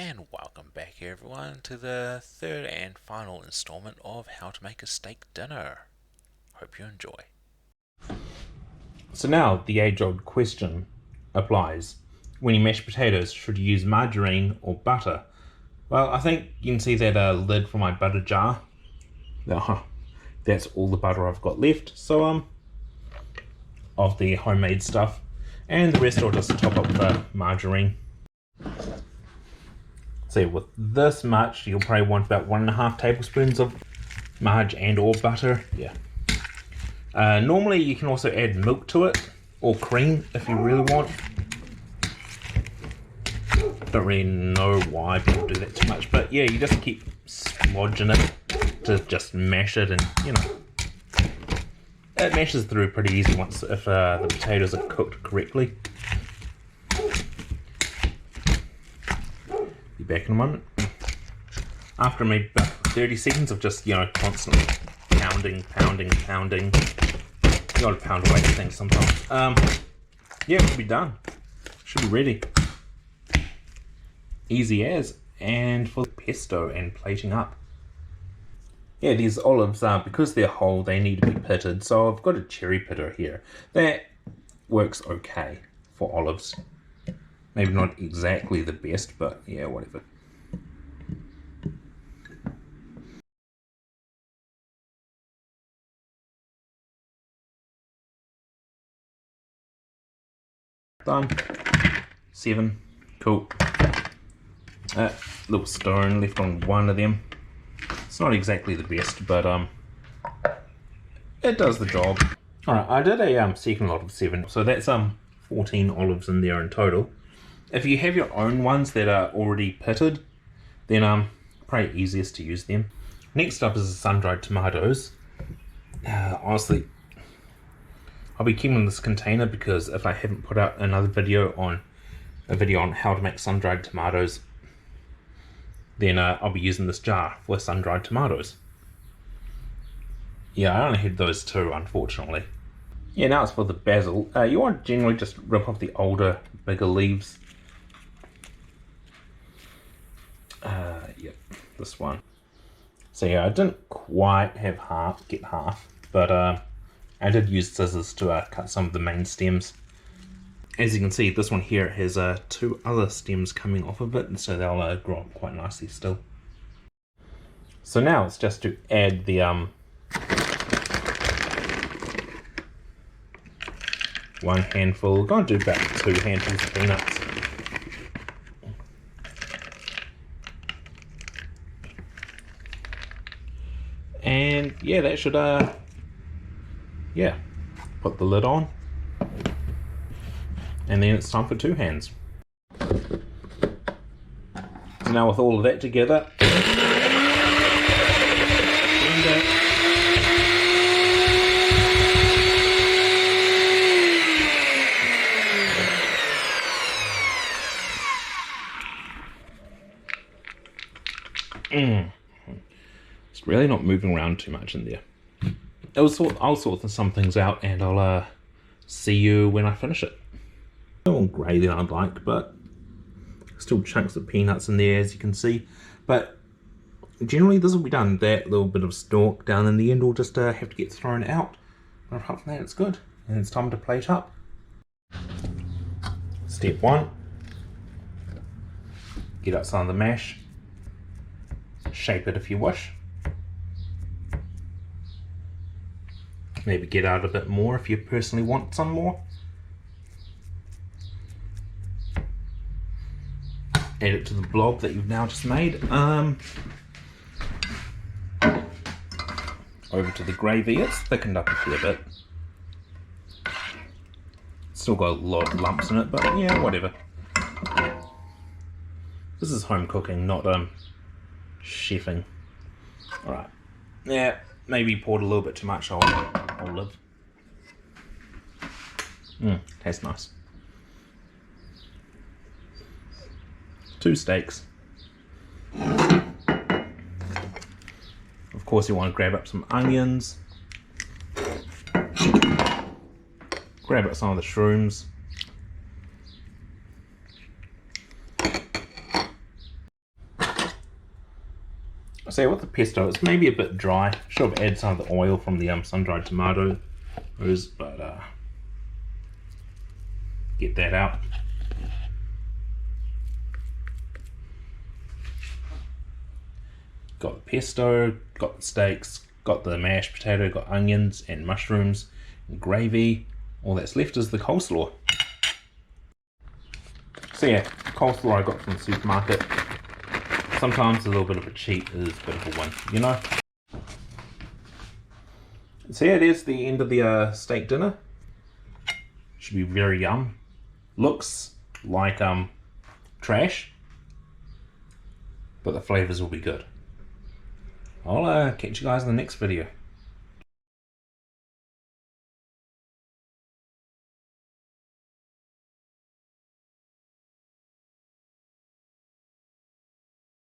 And welcome back everyone to the third and final installment of how to make a steak dinner. Hope you enjoy. So now the age-old question applies. When you mash potatoes, should you use margarine or butter? Well, I think you can see that lid for my butter jar. That's all the butter I've got left. So of the homemade stuff, and the rest I'll just top up the margarine. So with this much, you'll probably want about 1.5 tablespoons of marg and or butter. Yeah. Normally you can also add milk to it, or cream if you really want. Don't really know why people do that too much, but yeah, you just keep smudging it to just mash it, and you know, it mashes through pretty easy once if the potatoes are cooked correctly. Be back in a moment. After maybe about 30 seconds of just, you know, constantly pounding. You gotta pound away the thing sometimes. Yeah, it should be done. Should be ready. Easy as. And for the pesto and plating up. Yeah, these olives, because they're whole, they need to be pitted. So I've got a cherry pitter here. That works okay for olives. Maybe not exactly the best, but yeah, whatever. Done. 7. Cool. Little stone left on one of them. It's not exactly the best, but it does the job. Alright, I did a second lot of 7, so that's 14 olives in there in total. If you have your own ones that are already pitted, then probably easiest to use them. Next up is the sun-dried tomatoes. Honestly, I'll be keeping this container because if I haven't put out another video on how to make sun-dried tomatoes, then I'll be using this jar for sun-dried tomatoes. Yeah, I only had those 2, unfortunately. Yeah, now it's for the basil. You want to generally just rip off the older, bigger leaves. Yep, this one. So yeah, I didn't quite get half, but I did use scissors to cut some of the main stems. As you can see, this one here has 2 other stems coming off of it, and so they'll grow up quite nicely still. So now it's just to add the 1 handful. I'm going to do about 2 handfuls of peanuts. And yeah, that should yeah, put the lid on. And then it's time for 2 hands. So now with all of that together, it's really not moving around too much in there. I'll sort some things out, and I'll see you when I finish it. A little grey than I'd like, but still chunks of peanuts in there, as you can see. But generally this will be done. That little bit of stalk down in the end will just have to get thrown out. But apart from that, it's good. And it's time to plate up. Step 1. Get out some of the mash. Shape it if you wish. Maybe get out a bit more if you personally want some more. Add it to the blob that you've now just made. Over to the gravy. It's thickened up a fair bit. Still got a lot of lumps in it, but yeah, whatever. This is home cooking, not chefing. Alright. Yeah, maybe poured a little bit too much olive. Tastes nice. 2 steaks. Of course you want to grab up some onions. Grab up some of the shrooms. So yeah, with the pesto, it's maybe a bit dry. Should have added some of the oil from the sun-dried tomatoes, but get that out. Got the pesto, got the steaks, got the mashed potato, got onions and mushrooms, and gravy. All that's left is the coleslaw. So yeah, coleslaw I got from the supermarket. Sometimes a little bit of a cheat is a bit of a win, you know? So yeah, there's the end of the steak dinner. Should be very yum. Looks like trash, but the flavours will be good. I'll catch you guys in the next video.